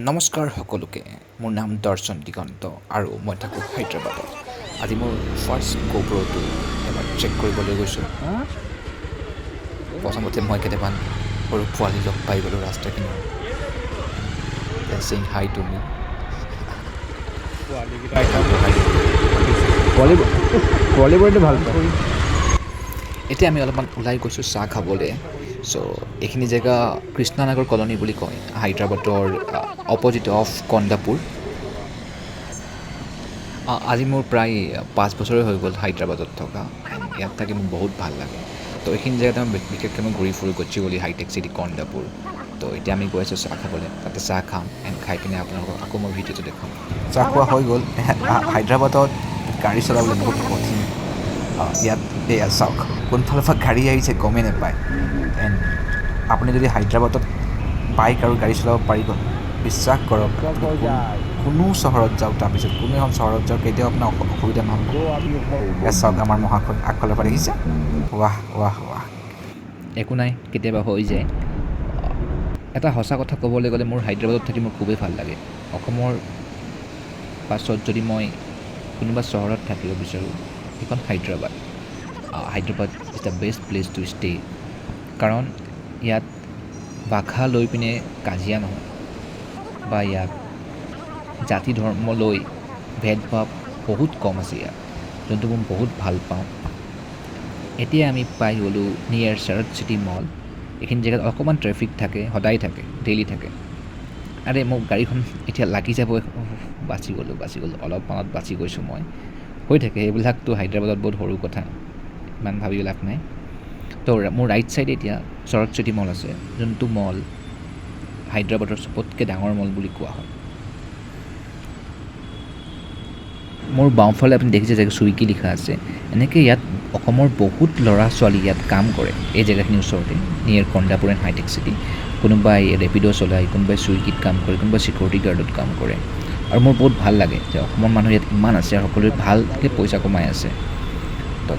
নমস্কাৰ সকলোকে মোৰ নাম দৰ্শন দিগন্ত আৰু মই থাকোঁ হায়দৰাবাদত আজি মোৰ ফাৰ্ষ্ট গোপ্ৰ'টো এবাৰ চেক কৰিবলৈ গৈছোঁ প্ৰথমতে মই কেইটামান সৰু পোৱালি লগ পাই গ'লোঁ ৰাস্তা কিনাৰত ছেইং হাই টু মি পোৱালিবোৰেতো ভাল পায়। এতিয়া আমি অলপমান ওলাই গৈছোঁ চাহ খাবলৈ চ' এইখিনি জেগা কৃষ্ণনগৰ কলনী বুলি কয় হায়দৰাবাদৰ অপজিট অফ কন্দাপুৰ আজি মোৰ প্ৰায় 5 বছৰে হৈ গ'ল হায়দৰাবাদত থকা ইয়াত থাকি মোৰ বহুত ভাল লাগে তো এইখিনি জেগাত মই বিশেষকৈ মই ঘূৰি ফুৰোঁ গচ্চিবলি হাইটেক চিটি কন্দাপুৰ তো এতিয়া আমি গৈ আছোঁ চাহ খাবলৈ তাতে চাহ খাম এণ্ড খাই পিনে আপোনালোকক আকৌ মই ভিডিঅ'টো দেখাম চাহ খোৱা হৈ গ'ল হায়দৰাবাদত গাড়ী চলাবলৈ বহুত কঠিন ইয়াত এয়া চাওক কোনফালৰ পৰা গাড়ী আহিছে গমেই নাপায় এণ্ড আপুনি যদি হায়দৰাবাদত বাইক আৰু গাড়ী চলাব পাৰিব বিশ্বাস কৰক কোনো চহৰত যাওক তাৰপিছত কোনো এখন চহৰত যাওক কেতিয়াও আপোনাৰ অসুবিধা নহ'ব চাওক আমাৰ মহাখন আগফালৰ পৰা দেখিছে ৱাহ ৱাহ ৱাহ একো নাই কেতিয়াবা হৈ যায় এটা সঁচা কথা ক'বলৈ গ'লে মোৰ হায়দৰাবাদত থাকি মোৰ খুবেই ভাল লাগে অসমৰ পাছত যদি মই কোনোবা চহৰত থাকিব বিচাৰোঁ সেইখন Hyderabad Hyderabad is the best place to stay কাৰণ ইয়াত ভাষা লৈ পিনে কাজিয়া নহয় বা ইয়াত জাতি ধৰ্ম লৈ ভেদভাৱ বহুত কম আছে ইয়াত যোনটো মই বহুত ভাল পাওঁ এতিয়া আমি পাই গ'লোঁ নিয়াৰ শাৰদ চিটি মল এইখিনি জেগাত অকণমান ট্ৰেফিক থাকে সদায় থাকে ডেইলি থাকে আৰে মোক গাড়ীখন এতিয়া লাগি যাব বাচি গ'লোঁ অলপমানত বাচি গৈছোঁ মই হৈ থাকে এইবিলাকতো হায়দৰাবাদত বহুত সৰু কথা ইমান ভাবি লাভ নাই তো মোৰ ৰাইট ছাইডে এতিয়া শৰৎ চিটি মল আছে যোনটো মল হায়দৰাবাদৰ চবতকৈ ডাঙৰ মল বুলি কোৱা হয় মোৰ বাওঁফালে আপুনি দেখিছে যে চুইগি লিখা আছে এনেকৈ ইয়াত অসমৰ বহুত ল'ৰা ছোৱালী ইয়াত কাম কৰে এই জেগাখিনিৰ ওচৰতে নিয়েৰ কন্দাপুৰ এণ্ড হাইটেক চিটি কোনোবাই ৰেপিড' চলায় কোনোবাই চুইগিত কাম কৰে কোনোবাই চিকিউৰিটি গাৰ্ডত কাম কৰে আৰু মোৰ বহুত ভাল লাগে যে অসমৰ মানুহ ইয়াত ইমান আছে আৰু সকলোৱে ভালকৈ পইচা কমাই আছে তো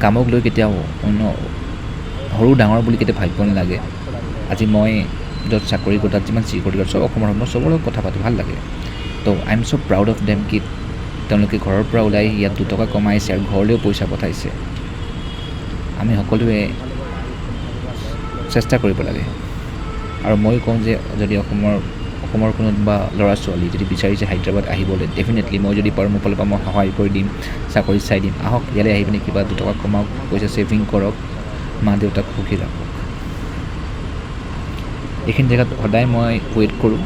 কামক লৈ কেতিয়াও অন্য সৰু ডাঙৰ বুলি কেতিয়া ভাবিব নালাগে আজি মই য'ত চাকৰি কৰোঁ তাত যিমান চিকিউৰিটি গাৰ্ড চব অসমৰ মই চবৰ লগত কথা পাতি ভাল লাগে তো I am so' proud of them কি তেওঁলোকে ঘৰৰ পৰা ওলাই ইয়াত 2 টকা কমাইছে আৰু ঘৰলৈও পইচা পঠাইছে আমি সকলোৱে চেষ্টা কৰিব লাগে আৰু মই কওঁ যে যদি অসমৰ কোনোবা ল'ৰা ছোৱালী যদি বিচাৰিছে হায়দৰাবাদ আহিবলৈ ডেফিনেটলি মই যদি পাৰোঁ মোৰ ফালৰ পৰা মই সহায় কৰি দিম চাকৰিত চাই দিম আহক ইয়ালৈ আহি পিনে কিবা 2 টকা কমাওক পইচা ছেভিং কৰক মা দেউতাক সুখী ৰাখক এইখিনি জেগাত সদায় মই ৱেইট কৰোঁ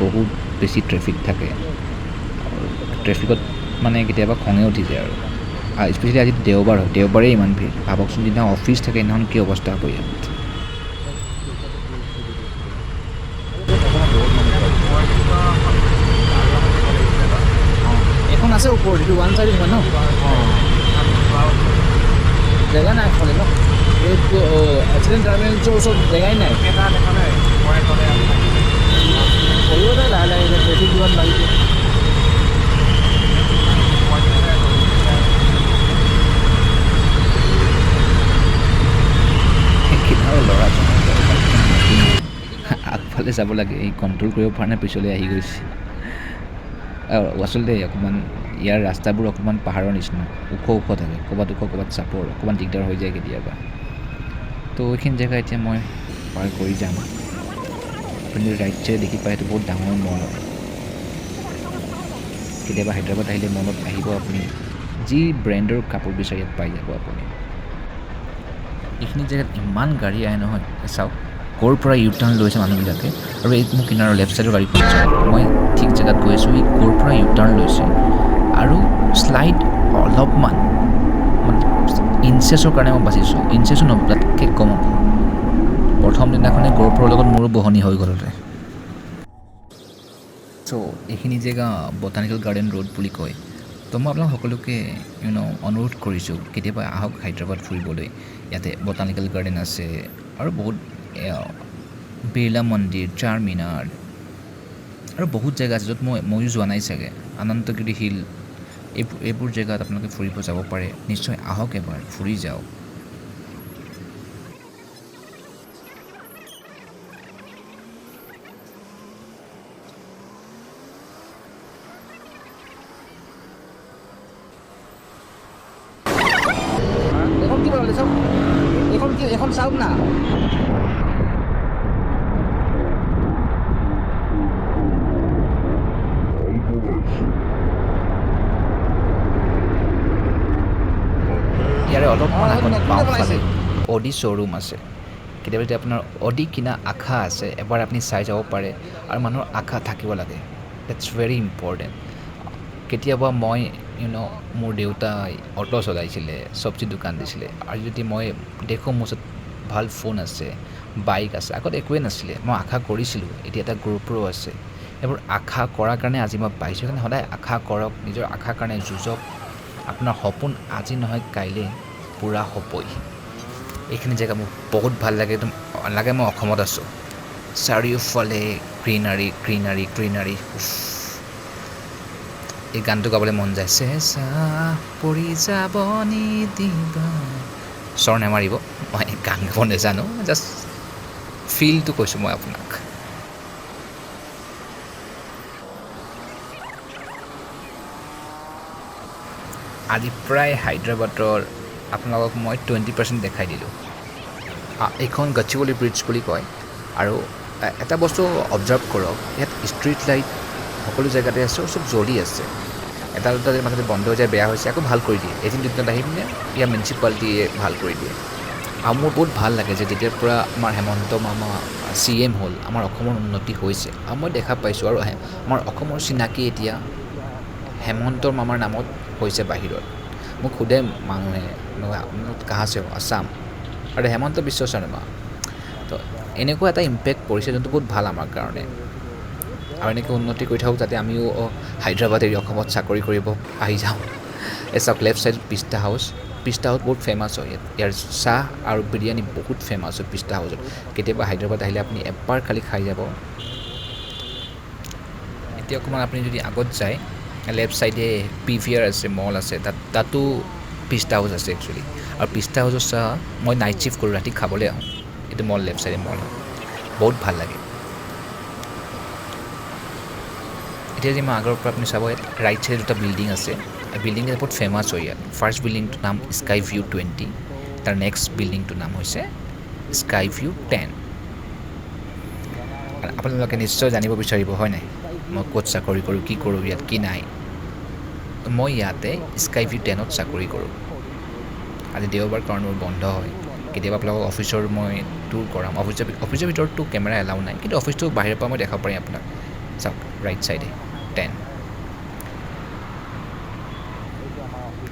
বহুত বেছি ট্ৰেফিক থাকে ট্ৰেফিকত মানে কেতিয়াবা খঙে উঠি যায় আৰু স্পেচিয়েলি আজি দেওবাৰ হয় দেওবাৰেই ইমান ভিৰ ভাবকচোন যিদিনা অফিচ থাকে সেইদিনাখন কি অৱস্থা হ'ব ইয়াত এখন আছে ওপৰত এইটো ওৱান চাইড হয় ন জেগা নাই খালি ন এইটো এক্সিডেণ্ট টাৰ্মিনেলছৰ ওচৰত জেগাই নাই কৰিব দে লাহে লাহে ট্ৰেফিক যিমান বাঢ়িছে আৰু ল'ৰাজনে আগফালে যাব লাগে এই কণ্ট্ৰল কৰিব পৰা নাই পিছলৈ আহি গৈছে আচলতে অকণমান ইয়াৰ ৰাস্তাবোৰ অকণমান পাহাৰৰ নিচিনা ওখ থাকে ক'ৰবাত ওখ ক'ৰবাত চাপৰ অকণমান দিগদাৰ হৈ যায় কেতিয়াবা তো এইখিনি জেগা এতিয়া মই পাৰ কৰি যাম আপুনি ৰাইট চাইড দেখি পায় সেইটো বহুত ডাঙৰ মল হয় কেতিয়াবা হায়দৰাবাদ আহিলে মলত আহিব আপুনি যি ব্ৰেণ্ডৰ কাপোৰ বিচাৰি ইয়াত পাই যাব আপুনি এইখিনি জেগাত ইমান গাড়ী আহে নহয় চাওক ক'ৰ পৰা ইউ টাৰ্ণ লৈছে মানুহবিলাকে আৰু এই মোৰ কিনাৰৰ লেফ্ট ছাইডৰ গাড়ীখন চাওক মই ঠিক জেগাত গৈ আছোঁ ই ক'ৰ পৰা ইউ টাৰ্ণ লৈছে আৰু শ্লাইড অলপমান মানে ইঞ্চেছৰ কাৰণে মই বাচিছোঁ ইঞ্চেছো নহয় তাতকৈ কম হ'ব প্ৰথম দিনাখনে গ'ৰপ্ৰৰ লগত মোৰো বহনি হৈ গ'লতে চ' এইখিনি জেগা বটানিকেল গাৰ্ডেন ৰোড বুলি কয় তো মই আপোনাক সকলোকে অনুৰোধ কৰিছোঁ কেতিয়াবা আহক হায়দৰাবাদ ফুৰিবলৈ ইয়াতে বটানিকেল গাৰ্ডেন আছে আৰু বহুত বিৰলা মন্দিৰ চাৰমিনাৰ আৰু বহুত জেগা আছে য'ত ময়ো যোৱা নাই চাগে অনন্তগিৰি হিল এইবোৰ জেগাত আপোনালোকে ফুৰিব যাব পাৰে নিশ্চয় আহক এবাৰ ফুৰি যাওক এখন চাওক না ইয়াৰে অলপমান আগত বাওঁফালে অডি শ্ব'ৰুম আছে কেতিয়াবা যদি আপোনাৰ অডি কিনা আশা আছে এবাৰ আপুনি চাই যাব পাৰে আৰু মানুহৰ আশা থাকিব লাগে ডেটছ ভেৰি ইম্পৰ্টেণ্ট কেতিয়াবা মই মোৰ দেউতাই অটো চলাইছিলে চব্জি দোকান দিছিলে আৰু যদি মই দেখোঁ মোৰ ওচৰত ভাল ফোন আছে বাইক আছে আগত একোৱেই নাছিলে মই আশা কৰিছিলোঁ এতিয়া এটা গ্ৰুপৰো আছে এইবোৰ আশা কৰাৰ কাৰণে আজি মই পাইছোঁ সেইকাৰণে সদায় আশা কৰক নিজৰ আশাৰ কাৰণে যুঁজক আপোনাৰ সপোন আজি নহয় কাইলৈ পূৰা হ'বই এইখিনি জেগা মোক বহুত ভাল লাগে একদম লাগে মই অসমত আছোঁ চাৰিওফালে গ্ৰীনাৰী গ্ৰীনাৰী গ্ৰীনাৰী এই গানটো গাবলৈ মন যায় চেঁচা পৰি যাব নিদিবা স্বৰ নেমাৰিব মই গান গাব নাজানো জাষ্ট ফিলটো কৈছোঁ মই আপোনাক আজি প্ৰায় হায়দৰাবাদৰ আপোনালোকক মই 20% দেখাই দিলোঁ এইখন গচিবলি ব্ৰিজ বুলি কয় আৰু এটা বস্তু অবজাৰ্ভ কৰক ইয়াত ষ্ট্ৰীট লাইট সকলো জেগাতে আছে চব জ্বলি আছে এটা দুটা মাজতে বন্ধ হৈ যায় বেয়া হৈছে আকৌ ভাল কৰি দিয়ে এদিন দুদিনত আহি পিনে ইয়াৰ মিউনিচিপালিটিয়ে ভাল কৰি দিয়ে আৰু মোৰ বহুত ভাল লাগে যে যেতিয়াৰ পৰা আমাৰ হেমন্ত মামা CM হ'ল আমাৰ অসমৰ উন্নতি হৈছে আৰু মই দেখা পাইছোঁ আৰু আমাৰ অসমৰ চিনাকি এতিয়া হেমন্ত মামাৰ নামত হৈছে বাহিৰত মোক সোধে মানুহে কাহা আছে আছাম আৰু হেমন্ত বিশ্ব শৰ্মা তো এনেকুৱা এটা ইম্পেক্ট পৰিছে যোনটো বহুত ভাল আমাৰ কাৰণে আৰু এনেকৈ উন্নতি কৰি থাকক যাতে আমিও হায়দৰাবাদ এৰি অসমত চাকৰি কৰিব আহি যাওঁ এই চাওক লেফ্ট ছাইড পিষ্টা হাউচ বহুত ফেমাছ হয় ইয়াৰ চাহ আৰু বিৰিয়ানী বহুত ফেমাছ হয় পিষ্টা হাউচত কেতিয়াবা হায়দৰাবাদ আহিলে আপুনি এবাৰ খালি খাই যাব এতিয়া অকণমান আপুনি যদি আগত যায় লেফ্ট ছাইডে PVR আছে মল আছে তাতো পিষ্টা হাউচ আছে একচুৱেলি আৰু পিষ্টা হাউচৰ চাহ মই নাইট শ্বিফ্ট কৰোঁ ৰাতি খাবলৈ আহোঁ এইটো মল লেফ্ট ছাইডে মল হয় বহুত ভাল লাগে এতিয়া যদি মই আগৰ পৰা আপুনি চাব ইয়াত ৰাইট ছাইডে দুটা বিল্ডিং আছে বিল্ডিংকেইটা বহুত ফেমাছ হয় ইয়াত ফাৰ্ষ্ট বিল্ডিংটোৰ নাম স্কাই ভিউ 20 তাৰ নেক্সট বিল্ডিংটোৰ নাম হৈছে স্কাই ভিউ 10 আৰু আপোনালোকে নিশ্চয় জানিব বিচাৰিব হয় নাই মই ক'ত চাকৰি কৰোঁ কি কৰোঁ ইয়াত কি নাই মই ইয়াতে স্কাই ভিউ 10ত চাকৰি কৰোঁ আজি দেওবাৰ কাৰণ মোৰ বন্ধ হয় কেতিয়াবা আপোনালোকক অফিচৰ মই টুৰ কৰাম অফিচৰ ভিতৰততো কেমেৰা এলাউ নাই কিন্তু অফিচটো বাহিৰৰ পৰা মই দেখাব পাৰিম আপোনাক চাওক ৰাইট ছাইডে 10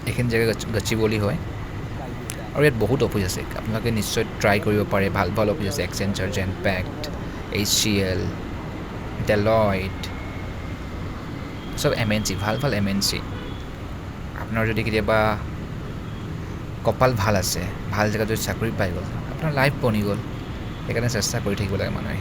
এইখিনি জেগা গচিবলি হয় আৰু ইয়াত বহুত অফিচ আছে আপোনালোকে নিশ্চয় ট্ৰাই কৰিব পাৰে ভাল ভাল অফিচ আছে এক্সেঞ্চাৰ জেনপেক্ট HCL ডেলইট চব MNC ভাল ভাল MNC আপোনাৰ যদি কেতিয়াবা কপাল ভাল আছে ভাল জেগাত যদি চাকৰি পাই গ'ল আপোনাৰ লাইফ বনি গ'ল সেইকাৰণে চেষ্টা কৰি থাকিব লাগে মানুহে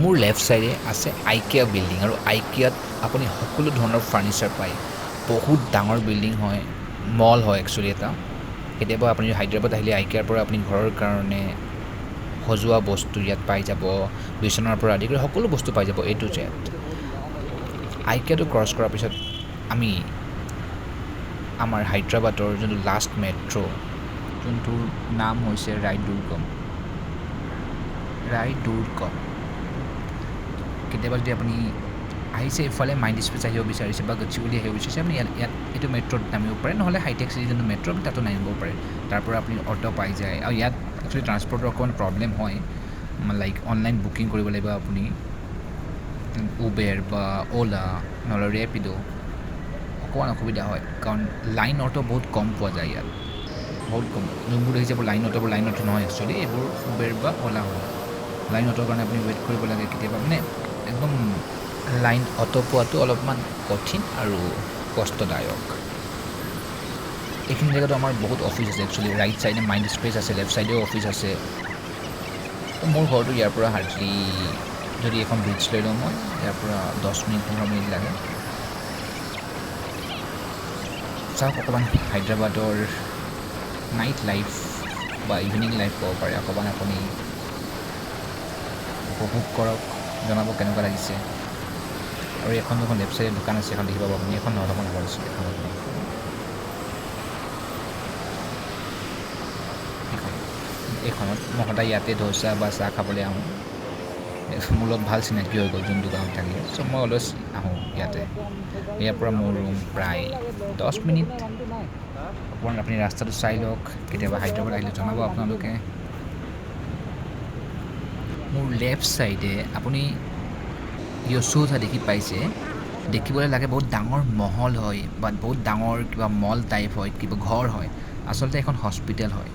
মোৰ লেফ্ট ছাইডে আছে IKEA বিল্ডিং আৰু IKEAত আপুনি সকলো ধৰণৰ ফাৰ্নিচাৰ পায় বহুত ডাঙৰ বিল্ডিং হয় মল হয় একচুৱেলি এটা কেতিয়াবা আপুনি হায়দৰাবাদ আহিলে IKEAৰ পৰা আপুনি ঘৰৰ কাৰণে সজোৱা বস্তু ইয়াত পাই যাব বিচনাৰ পৰা আদি কৰি সকলো বস্তু পাই যাব A to Z IKEAটো ক্ৰছ কৰাৰ পিছত আমি আমাৰ হায়দৰাবাদৰ যোনটো লাষ্ট মেট্ৰ' যোনটোৰ নাম হৈছে ৰায়দুৰ্গম কেতিয়াবা যদি আপুনি আহিছে এইফালে মাইণ্ড স্পেচ আহিব বিচাৰিছে বা গচিবলি আহিব বিচাৰিছে আপুনি ইয়াত এইটো মেট্ৰ'ত নামিব পাৰে নহ'লে হাইটেক চিটি যোনটো মেট্ৰ' আপুনি তাতো নামিব পাৰে তাৰ পৰা আপুনি অটো পাই যায় আৰু ইয়াত একচুৱেলি ট্ৰান্সপৰ্টৰ অকণমান প্ৰব্লেম হয় লাইক অনলাইন বুকিং কৰিব লাগিব আপুনি উবেৰ বা অ'লা নহ'লে ৰেপিড' অকণমান অসুবিধা হয় কাৰণ লাইন অটো বহুত কম পোৱা যায় ইয়াত বহুত কম যোনবোৰ দেখিছে লাইন অটো নহয় একচুৱেলি এইবোৰ উবেৰ বা অ'লা হয় লাইন অটোৰ কাৰণে আপুনি ৱেইট কৰিব লাগে কেতিয়াবা মানে একদম লাইন অটো পোৱাটো অলপমান কঠিন আৰু কষ্টদায়ক এইখিনি জেগাতো আমাৰ বহুত অফিচ আছে একচুৱেলি ৰাইট ছাইডে মাইণ্ড স্পেচ আছে লেফ্ট ছাইডেও অফিচ আছে মোৰ ঘৰটো ইয়াৰ পৰা হাৰ্ডলি যদি এখন ব্ৰিজ লৈ লওঁ মই ইয়াৰ পৰা 10 মিনিট 15 মিনিট লাগে চাওক অকণমান হায়দৰাবাদৰ নাইট লাইফ বা ইভিনিং লাইফ ক'ব পাৰে অকণমান আপুনি উপভোগ কৰক জনাব কেনেকুৱা লাগিছে। আৰু এখন দুখন লেফ্ট চাইডে দোকান আছে, এখন দেখিব পাব আপুনি, এখন নহয় অকণ আগত আছে এখন দোকান। এইখনত মই সদায় ইয়াতে ধোচা বা চাহ খাবলৈ আহোঁ। মোৰ লগত ভাল চিনাকি হৈ গ'ল যোন দোকানত থাকে, চ' মই অলৱেজ আহোঁ ইয়াতে। ইয়াৰ পৰা মোৰ ৰুম প্ৰায় 10 মিনিট। অকণমান আপুনি ৰাস্তাটো চাই লওক, কেতিয়াবা হায়দৰাবাদ আহিলে জনাব আপোনালোকে। মোৰ লেফ্ট ছাইডে আপুনি য়শোধা দেখি পাইছে, দেখিবলৈ লাগে বহুত ডাঙৰ মহল হয় বা বহুত ডাঙৰ কিবা মল টাইপ হয়, কিবা ঘৰ হয়, আচলতে এখন হস্পিটেল হয়।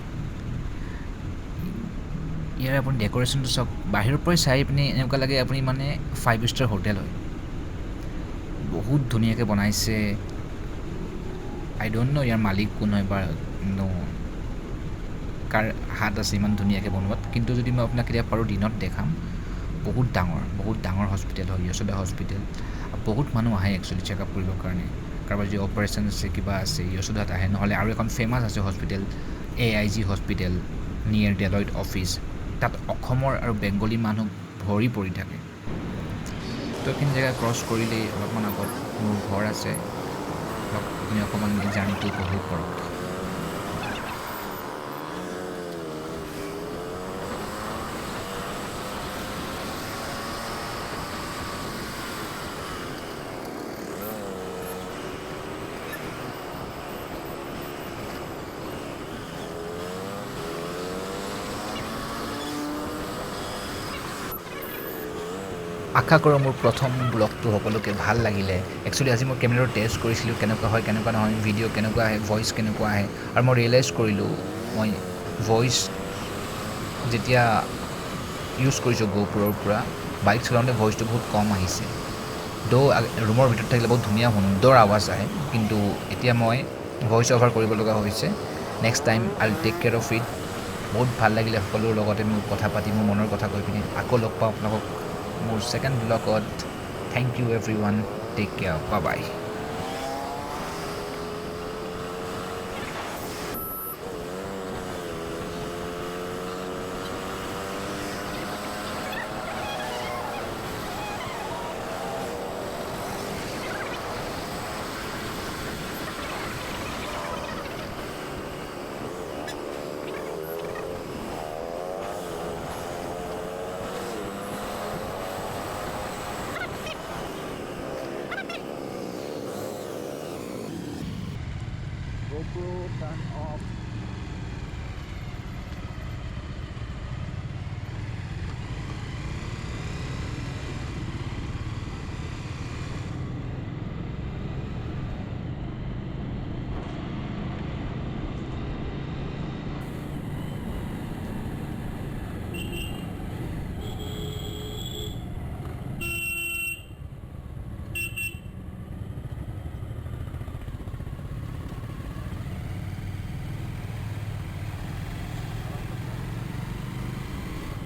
ইয়াৰ আপুনি ডেক'ৰেশ্যনটো চাওক, বাহিৰৰ পৰাই চাই পিনি এনেকুৱা লাগে আপুনি মানে 5 ষ্টাৰ হোটেল হয়। বহুত ধুনীয়াকৈ বনাইছে। আই ড'ণ্ট ন' ইয়াৰ মালিক কোন হয় বা কাৰ হাত আছে ইমান ধুনীয়াকৈ বনোৱাত, কিন্তু যদি মই আপোনাক কেতিয়াবা পাৰোঁ দিনত দেখাম। বহুত ডাঙৰ হস্পিটেল হয় য়শোধা হস্পিটেল। বহুত মানুহ আহে একচুৱেলি চেকআপ কৰিবৰ কাৰণে, কাৰোবাৰ যদি অপাৰেশ্যন আছে কিবা আছে য়শোধাত আহে। নহ'লে আৰু এখন ফেমাছ আছে hospital, AIG hospital near Deloitte office, তাত অসমৰ আৰু বেংগলী মানুহ ভৰি পৰি থাকে। তো এইখিনি জেগা ক্ৰছ কৰিলেই অলপমান আগত মোৰ ঘৰ আছে। আপুনি অকণমান এই জাৰ্ণিটো উপভোগ কৰক। আশা কৰোঁ মোৰ প্ৰথম ব্লগটো সকলোকে ভাল লাগিলে। একচুৱেলি আজি মই কেমেৰাটো টেষ্ট কৰিছিলোঁ, কেনেকুৱা হয় কেনেকুৱা নহয়, ভিডিঅ' কেনেকুৱা আহে, ভইচ কেনেকুৱা আহে। আৰু মই ৰিয়েলাইজ কৰিলোঁ মই ভইচ যেতিয়া ইউজ কৰিছোঁ GoProৰ পৰা, বাইক চলাওঁতে ভইচটো বহুত কম আহিছে। ৰুমৰ ভিতৰত থাকিলে বহুত ধুনীয়া সুন্দৰ আৱাজ আহে, কিন্তু এতিয়া মই ভইচ অভাৰ কৰিব লগা হৈছে। Next time I will take care of it. বহুত ভাল লাগিলে সকলোৰ লগতে মোৰ কথা পাতি, মোৰ মনৰ কথা কৈ পিনি। আকৌ লগ পাওঁ আপোনালোকক মোৰ ছেকেণ্ড ব্লগত। Thank you everyone, take care, bye bye. GoPro turn off.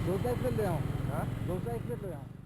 दो साइड ले आओ, हाँ 2 साइड ले आओ।